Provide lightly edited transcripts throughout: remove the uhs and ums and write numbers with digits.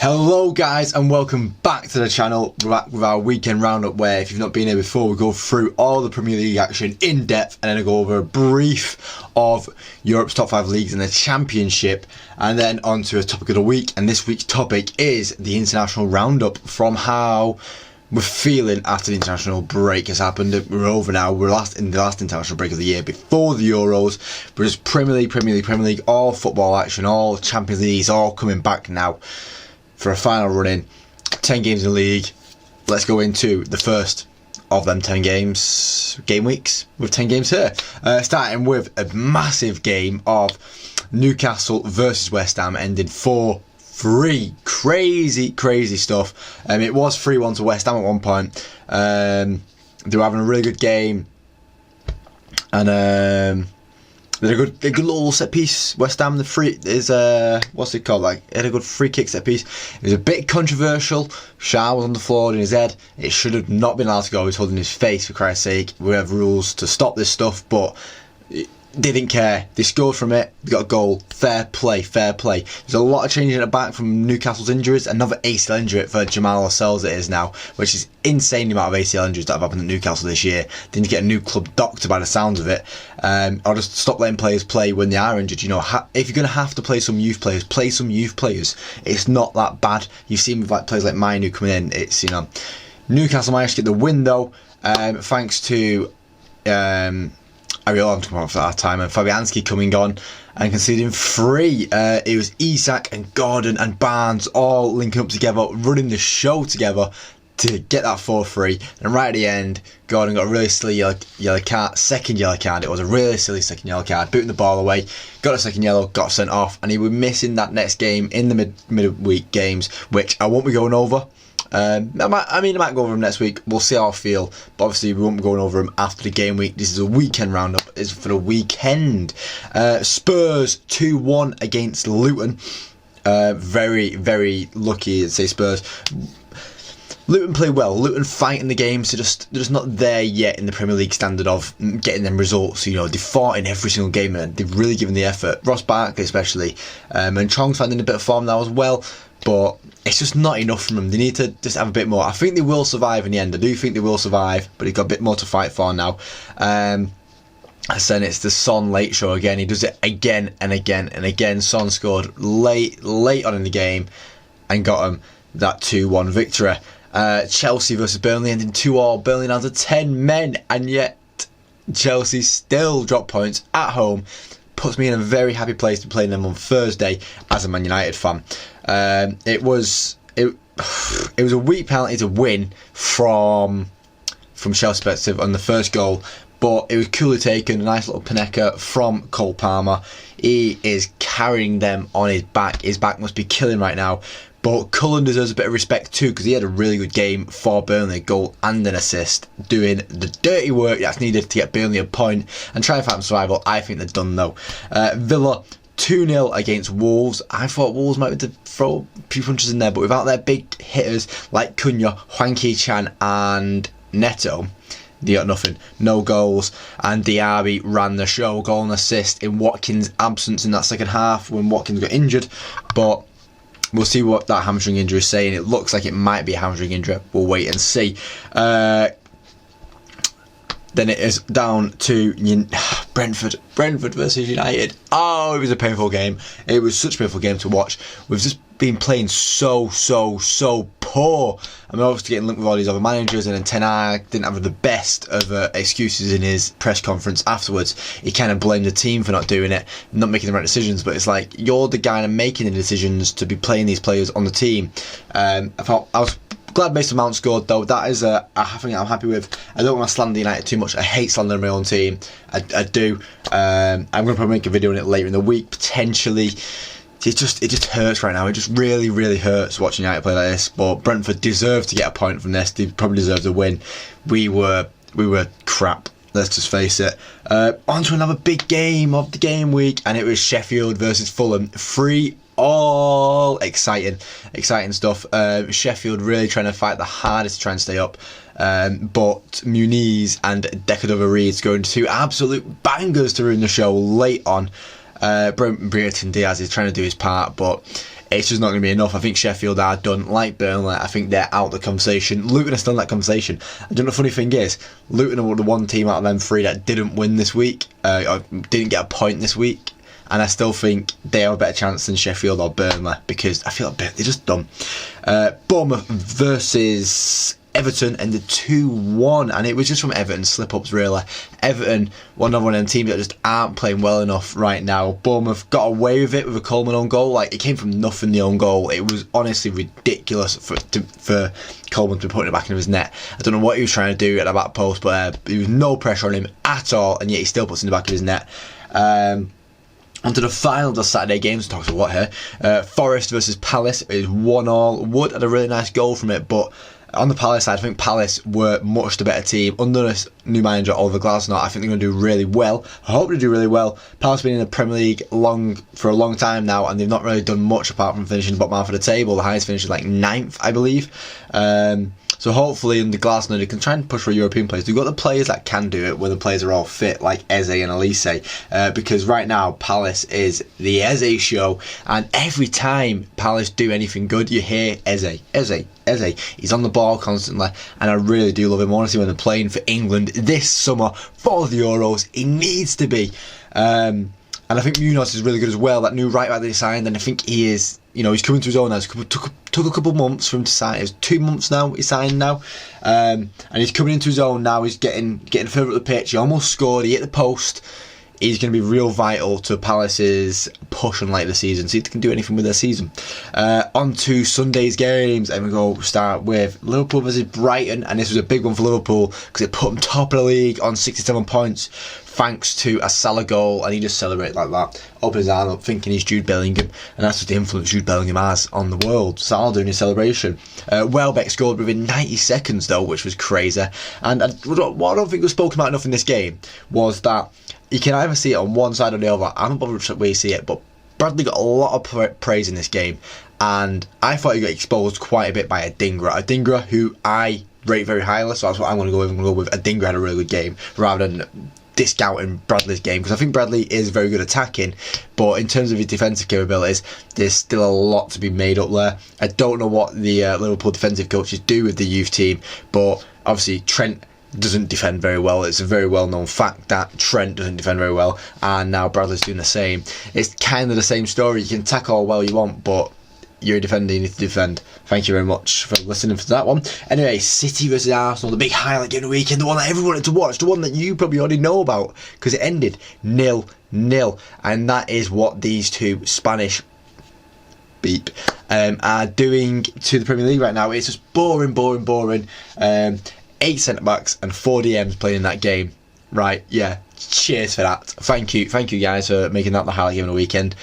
Hello guys and welcome back to the channel. We're back with our weekend roundup where, if you've not been here before, we go through all the Premier League action in depth and then I go over a brief of Europe's top 5 leagues and the Championship, and then on to a topic of the week. And this week's topic is the international roundup, from how we're feeling after the international break has happened. We're over now. We're in the last international break of the year before the Euros. But it's Premier League, all football action, all Champions Leagues, all coming back now for a final run in. 10 games in the league. Let's go into the first of them 10 game weeks with 10 games here. Starting with a massive game of Newcastle versus West Ham, ending 4-3. Crazy stuff. It was 3-1 to West Ham at one point. They were having a really good game, and they had a good little set piece. West Ham, what's it called? It had a good free kick set piece. It was a bit controversial. Shah was on the floor in his head. It should have not been allowed to go. He was holding his face, for Christ's sake. We have rules to stop this stuff, but they didn't care. They scored from it. They got a goal. Fair play. There's a lot of changing at the back from Newcastle's injuries. Another ACL injury for Jamal Lascelles it is now, which is insane, the amount of ACL injuries that have happened at Newcastle this year. They need to get a new club doctor by the sounds of it. Or just stop letting players play when they are injured. You know, if you're going to have to play some youth players, play some youth players. It's not that bad. You've seen with players like Mainu coming in. It's, Newcastle managed to get the win though, thanks to Ariel, I'm talking about for that time, and Fabianski coming on and conceding 3. It was Isak and Gordon and Barnes all linking up together, running the show together to get that 4-3. And right at the end, Gordon got a really silly yellow card, second yellow card. It was a really silly second yellow card, booting the ball away, got a second yellow, got sent off, and he was missing that next game in the midweek games, which I won't be going over. I might go over them next week. We'll see how I feel, but obviously we won't be going over them after the game week. This is a weekend roundup. It's for the weekend. Spurs 2-1 against Luton. Very lucky to say Spurs. Luton play well. Luton fight in the games. They're just not there yet in the Premier League standard of getting them results. They fought in every single game and they've really given the effort. Ross Barkley especially, and Chong's finding a bit of form now as well. But it's just not enough from them. They need to just have a bit more. I think they will survive in the end. I do think they will survive, but they've got a bit more to fight for now. And then it's the Son late show again. He does it again and again. Son scored late on in the game and got him that 2-1 victory. Chelsea versus Burnley ending 2-2. Burnley down to 10 men, and yet Chelsea still drop points at home. Puts me in a very happy place to be playing them on Thursday as a Man United fan. It was a weak penalty to win from Chelsea's perspective on the first goal, but it was coolly taken. A nice little Panenka from Cole Palmer. He is carrying them on his back. His back must be killing right now. But Cullen deserves a bit of respect too, because he had a really good game for Burnley, a goal and an assist, doing the dirty work that's needed to get Burnley a point and try and fight some survival. I think they're done though. Villa 2-0 against Wolves. I thought Wolves might be able to throw a few punches in there, but without their big hitters like Cunha, Hwang Ki-chan and Neto, they got nothing. No goals, and Diaby ran the show, goal and assist in Watkins' absence in that second half when Watkins got injured. But we'll see what that hamstring injury is saying. It looks like it might be a hamstring injury. We'll wait and see. Then it is down to Brentford versus United. Oh, it was a painful game. It was such a painful game to watch. We've just been playing so poor. I'm obviously getting linked with all these other managers, and then Ten Hag didn't have the best of excuses in his press conference afterwards. He kind of blamed the team for not doing it, not making the right decisions. But it's like, you're the guy making the decisions to be playing these players on the team. I was glad Mason Mount scored though. That is a thing I'm happy with. I don't want to slander United too much. I hate slandering my own team. I do. I'm going to probably make a video on it later in the week potentially. It just hurts right now. It just really hurts watching United play like this. But Brentford deserved to get a point from this. They probably deserved a win. We were crap. Let's just face it. On to another big game of the game week, and it was Sheffield versus Fulham. 3-all. Exciting stuff. Sheffield really trying to fight the hardest to try and stay up. But Muniz and Decadova-Reid going to absolute bangers to ruin the show late on. Brereton Diaz is trying to do his part, but it's just not going to be enough. I think Sheffield are done. Like Burnley, I think they're out of the conversation. Luton are still in that conversation. I don't know, the funny thing is, Luton are the one team out of them three that didn't win this week, or didn't get a point this week, and I still think they have a better chance than Sheffield or Burnley, because I feel like they're just done. Bournemouth versus Everton ended 2-1, and it was just from Everton slip-ups, really. Everton, another one of them teams that just aren't playing well enough right now. Bournemouth got away with it with a Coleman own goal. Like, it came from nothing, the own goal. It was honestly ridiculous for Coleman to be putting it back into his net. I don't know what he was trying to do at the back post, but there was no pressure on him at all, and yet he still puts it in the back of his net. Onto the final of the Saturday games, talks about what here. Forest versus Palace is 1-1. Wood had a really nice goal from it, but on the Palace side, I think Palace were much the better team. Under this new manager, Oliver Glasner, I think they're going to do really well. I hope they do really well. Palace have been in the Premier League for a long time now, and they've not really done much apart from finishing the bottom half of the table. The highest finish is like 9th, I believe. So hopefully under Glasner they can try and push for a European place. They've got the players that can do it when the players are all fit, like Eze and Elise, because right now Palace is the Eze show, and every time Palace do anything good you hear Eze. He's on the ball constantly, and I really do love him. Honestly, when they're playing for England this summer for the Euros, he needs to be. And I think Munoz is really good as well, that new right back that he signed, and I think he is, he's coming to his own now. It took a couple of months for him to sign. It was 2 months now he signed now, and he's coming into his own now. He's getting further up the pitch. He almost scored. He hit the post. He's going to be real vital to Palace's push on later the season. See if they can do anything with their season. On to Sunday's games, and we go start with Liverpool versus Brighton, and this was a big one for Liverpool because it put them top of the league on 67 points thanks to a Salah goal, and he just celebrated like that, open his arm up thinking he's Jude Bellingham, and that's just the influence Jude Bellingham has on the world. Salah doing his celebration. Welbeck scored within 90 seconds though, which was crazy, and what I don't think was spoken about enough in this game was that you can either see it on one side or the other. I don't bother where you see it, but Bradley got a lot of praise in this game, and I thought he got exposed quite a bit by Adingra, who I rate very highly, so that's what I'm going to go with. I'm going to go with Adingra had a really good game, rather than discounting Bradley's game, because I think Bradley is very good attacking, but in terms of his defensive capabilities, there's still a lot to be made up there. I don't know what the Liverpool defensive coaches do with the youth team, but obviously Trent doesn't defend very well. It's a very well known fact that Trent doesn't defend very well, and now Bradley's doing the same. It's kind of the same story. You can tackle all well you want, but you're a defender, you need to defend. Thank you very much for listening to that one. Anyway, City versus Arsenal, the big highlight game of the weekend, the one that everyone wanted to watch, the one that you probably already know about, because it ended 0-0, and that is what these two Spanish are doing to the Premier League right now. It's just boring. 8 centre-backs and 4 DMs playing in that game. Right, yeah, cheers for that. Thank you guys for making that the highlight game of the weekend.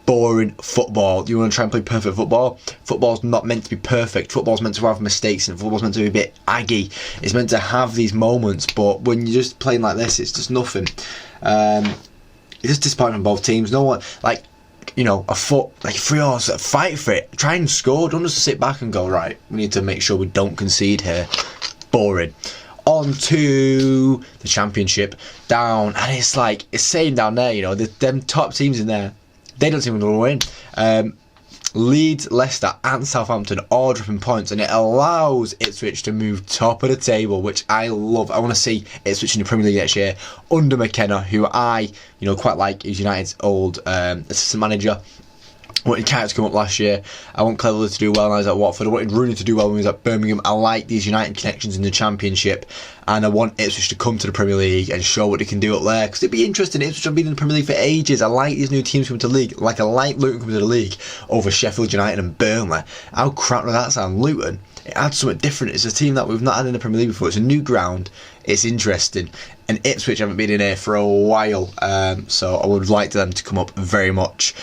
Boring football. You want to try and play perfect football? Football's not meant to be perfect. Football's meant to have mistakes, and football's meant to be a bit aggy. It's meant to have these moments, but when you're just playing like this, it's just nothing. It's just disappointing from both teams. No one, a foot, like 3 hours, fight for it. Try and score. Don't just sit back and go, right, we need to make sure we don't concede here. Boring. On to the Championship, down, and it's saying down there, them top teams in there, they don't seem to win. Leeds, Leicester and Southampton all dropping points, and it allows Ipswich to move top of the table, which I love. I want to see Ipswich in the Premier League next year under McKenna, who I quite like. He's United's old assistant manager. I wanted Kite to come up last year. I want Cleverley to do well when I was at Watford. I wanted Rooney to do well when he was at Birmingham. I like these United connections in the Championship, and I want Ipswich to come to the Premier League and show what they can do up there, because it'd be interesting. Ipswich have been in the Premier League for ages. I like these new teams coming to the league. I like Luton coming to the league over Sheffield United and Burnley. How crap does that sound? Luton, it adds something different. It's a team that we've not had in the Premier League before. It's a new ground. It's interesting. And Ipswich haven't been in here for a while, so I would like them to come up very much.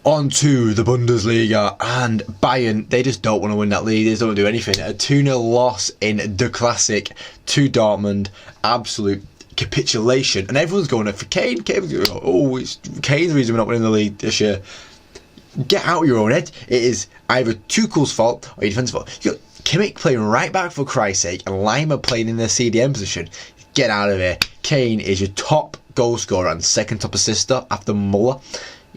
On to the Bundesliga, and Bayern, they just don't want to win that league. They just don't do anything. A 2-0 loss in the Classic to Dortmund. Absolute capitulation. And everyone's going for Kane. Kane's the reason we're not winning the league this year. Get out of your own head. It is either Tuchel's fault or your defensive fault. You got Kimmich playing right back for Christ's sake, and Lima playing in their CDM position. Get out of here. Kane is your top goal scorer and second top assister after Muller.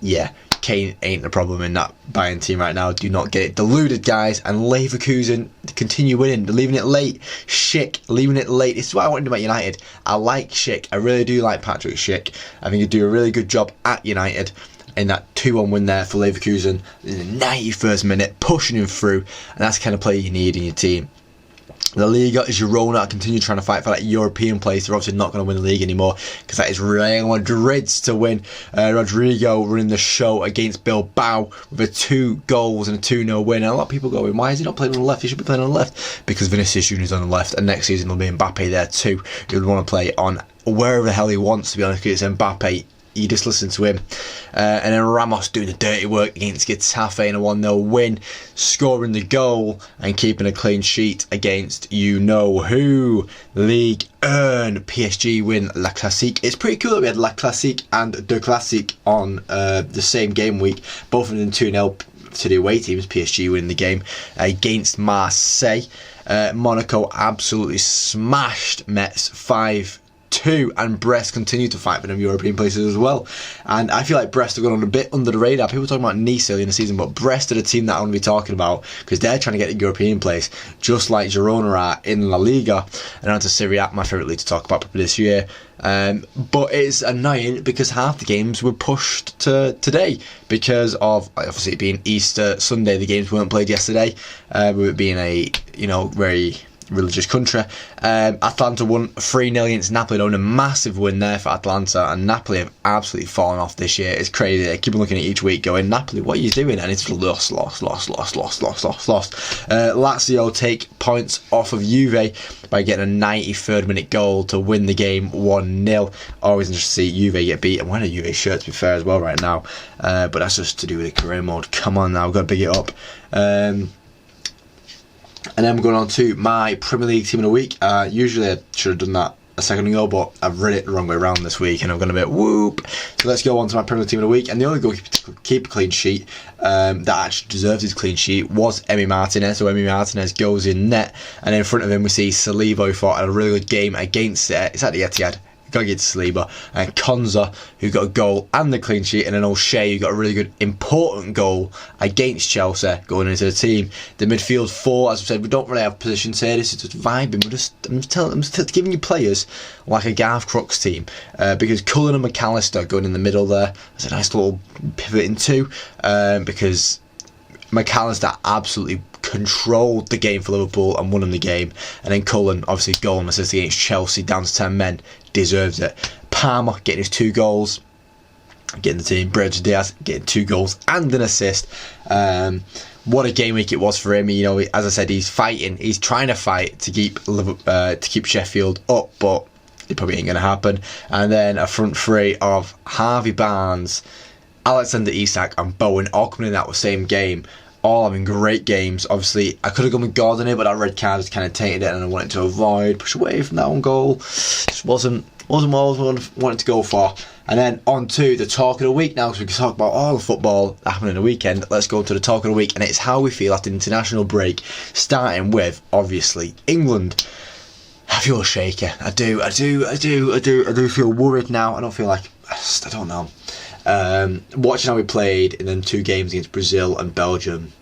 Yeah, Kane ain't the problem in that Bayern team right now. Do not get it deluded, guys. And Leverkusen continue winning. They're leaving it late. Schick leaving it late. This is what I wanted about United. I like Schick. I really do like Patrick Schick. I think he'd do a really good job at United in that 2-1 win there for Leverkusen in the 91st minute, pushing him through. And that's the kind of player you need in your team. La Liga is Girona continue trying to fight for that European place. They're obviously not going to win the league anymore because that is Real Madrid's to win. Rodrigo running the show against Bilbao with a 2 goals and a 2-0 win. And a lot of people going, why is he not playing on the left? He should be playing on the left. Because Vinicius Junior's on the left, and next season will be Mbappe there too. He would want to play on wherever the hell he wants, to be honest, because it's Mbappe. You just listen to him. And then Ramos doing the dirty work against Getafe in a 1-0 win, scoring the goal and keeping a clean sheet against you-know-who. League earn PSG win La Classique. It's pretty cool that we had La Classique and De Classique on the same game week, both of them 2-0 to the away teams. PSG winning the game against Marseille. Monaco absolutely smashed Metz 5-2, and Brest continue to fight for them European places as well. And I feel like Brest have gone on a bit under the radar. People talking about Nice early in the season, but Brest are the team that I want to be talking about because they're trying to get the European place, just like Girona are in La Liga. And on to Serie A, my favourite league to talk about probably this year. But it's annoying because half the games were pushed to today because of obviously it being Easter Sunday. The games weren't played yesterday, with it being a very religious country. Atalanta won 3-0 against Napoli, on a massive win there for Atalanta, and Napoli have absolutely fallen off this year. It's crazy. I keep looking at each week going, Napoli, what are you doing? And it's lost. Lazio take points off of Juve by getting a 93rd minute goal to win the game 1-0. Always interesting to see Juve get beat. I'm wearing a Juve shirt, to be fair, as well right now, but that's just to do with the career mode. Come on now, we've got to big it up. And then we're going on to my Premier League team of the week. Usually I should have done that a second ago, but I've read it the wrong way around this week and I've gone a bit whoop. So let's go on to my Premier League team of the week. And the only goalkeeper to keep a clean sheet that actually deserves his clean sheet was Emi Martinez. So Emi Martinez goes in net, and in front of him we see Saliba, who fought a really good game against it's at the Etihad. Got to get to Saliba, and Konza, who got a goal and the clean sheet, and then O'Shea, who got a really good important goal against Chelsea going into the team. The midfield 4, as I said, we don't really have positions here. This is just vibing. I'm just giving you players like a Garth Crooks team, because Cullen and McAllister going in the middle there. That's a nice little pivot into, because McAllister absolutely controlled the game for Liverpool and won them the game, and then Cullen, obviously goal and assist against Chelsea, down to 10 men, deserves it. Palmer getting his 2 goals, getting the team. Brady Diaz getting 2 goals and an assist. What a game week it was for him. As I said, he's trying to fight to keep Sheffield up, but it probably ain't going to happen. And then a front 3 of Harvey Barnes, Alexander Isak and Bowen all coming in that same game, all having great games. Obviously I could have gone with Gordon here, but that red card just kind of tainted it, and I wanted to push away from that own goal. Just wasn't what I wanted to go for. And then on to the talk of the week now, because we can talk about all the football that happened in the weekend. Let's go to the talk of the week, and it's how we feel after the international break, starting with obviously England. I feel shaky. I do feel worried now. I don't feel like, I don't know. Watching how we played in them 2 games against Brazil and Belgium,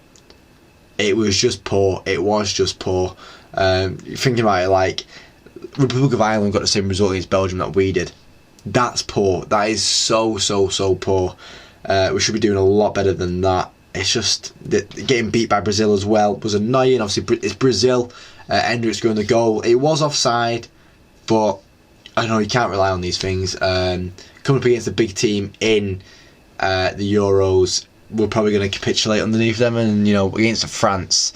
it was just poor. Thinking about it, like, Republic of Ireland got the same result against Belgium that we did. That's poor. That is so poor. We should be doing a lot better than that. It's just getting beat by Brazil as well was annoying. Obviously it's Brazil. Hendricks going the goal. It was offside, but I don't know, you can't rely on these things. Coming up against a big team in the Euros, we're probably going to capitulate underneath them, and against France,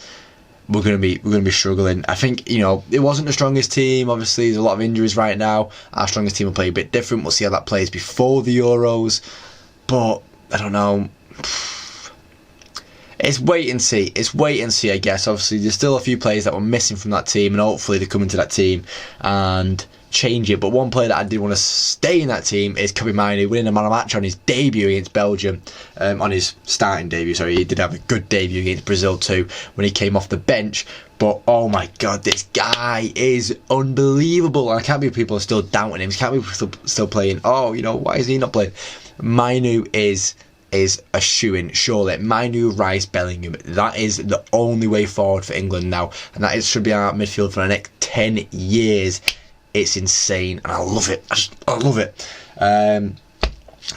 we're going to be struggling. I think it wasn't the strongest team. Obviously, there's a lot of injuries right now. Our strongest team will play a bit different. We'll see how that plays before the Euros, but I don't know. It's wait and see. I guess. Obviously, there's still a few players that were missing from that team, and hopefully they come into that team and change it. But one player that I did want to stay in that team is Kobbie Mainoo, winning a man of the match on his debut against Belgium. On his starting debut, sorry, he did have a good debut against Brazil too when he came off the bench. But oh my god, this guy is unbelievable, and I can't believe people are still doubting him. I can't believe people still playing, why is he not playing? Mainoo is is a shoo-in, surely. Mainu, Rice, Bellingham. That is the only way forward for England now. And that should be our midfield for the next 10 years. It's insane. And I love it. I love it.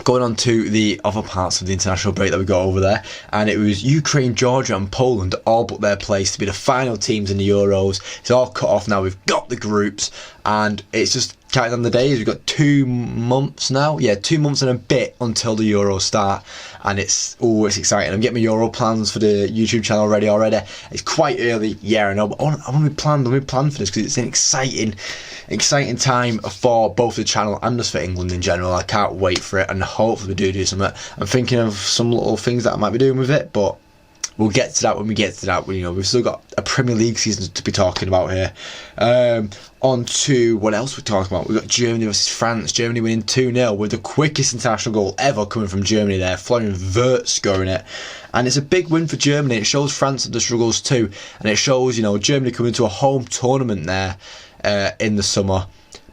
Going on to the other parts of the international break that we got over there, and it was Ukraine, Georgia and Poland all booked their place to be the final teams in the Euros. It's all cut off now. We've got the groups, and it's just counting on the days. We've got 2 months now. Yeah, 2 months and a bit until the Euros start, and it's exciting. I'm getting my Euro plans for the YouTube channel ready already. It's quite early, yeah, I know, but I want to be planned. Let me plan for this because it's an exciting time for both the channel and just for England in general. I can't wait for it, and hopefully we do something. I'm thinking of some little things that I might be doing with it, but we'll get to that when we get to that. You know, we've still got a Premier League season to be talking about here. On to what else we're talking about. We've got Germany versus France. Germany winning 2-0 with the quickest international goal ever coming from Germany there. Florian Wirtz scoring it. And it's a big win for Germany. It shows France the struggles too. And it shows, you know, Germany coming to a home tournament there in the summer.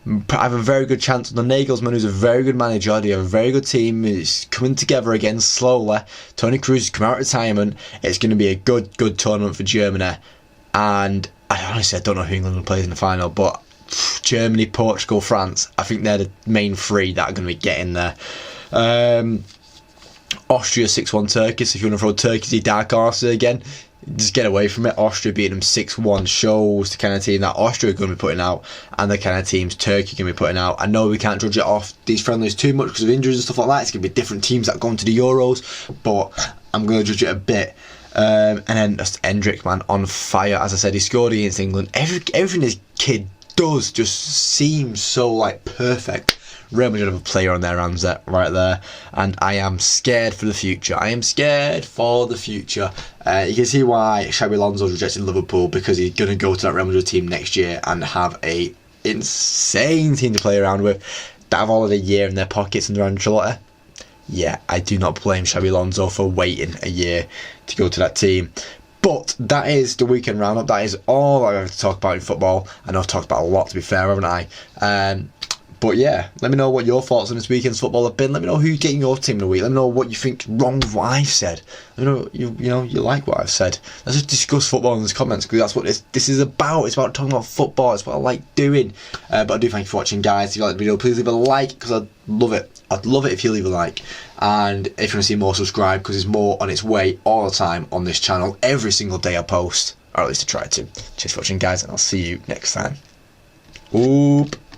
I have a very good chance. The Nagelsmann, who's a very good manager, they have a very good team. It's coming together again slowly. Toni Kroos has come out of retirement. It's going to be a good tournament for Germany. And I honestly don't know who England plays in the final, but Germany, Portugal, France, I think they're the main 3 that are going to be getting there. Austria 6-1 Turkey, so if you want to throw Turkey as your dark horse again, just get away from it. Austria beating them 6-1 shows the kind of team that Austria are going to be putting out, and the kind of teams Turkey can be putting out. I know we can't judge it off these friendlies too much because of injuries and stuff like that. It's going to be different teams that go into the Euros, but I'm going to judge it a bit. And then just Endrick, man, on fire. As I said, he scored against England. Everything this kid does just seems so like perfect. Real Madrid have a player on their hands right there, and I am scared for the future. I am scared for the future. You can see why Xabi Alonso's rejected Liverpool, because he's going to go to that Real Madrid team next year and have a insane team to play around with that have all of the year in their pockets under Ancelotti. Yeah, I do not blame Xabi Alonso for waiting a year to go to that team. But that is the weekend roundup. That is all I have to talk about in football. I know I've talked about a lot, to be fair, haven't I? But yeah, let me know what your thoughts on this weekend's football have been. Let me know who's getting your team of the week. Let me know what you think wrong with what I've said. Let me know you like what I've said. Let's just discuss football in the comments, because that's what this is about. It's about talking about football. It's what I like doing. But I do thank you for watching, guys. If you like the video, please leave a like, because I'd love it. I'd love it if you leave a like. And if you want to see more, subscribe, because there's more on its way all the time on this channel. Every single day I post, or at least I try to. Cheers for watching, guys, and I'll see you next time. Oop.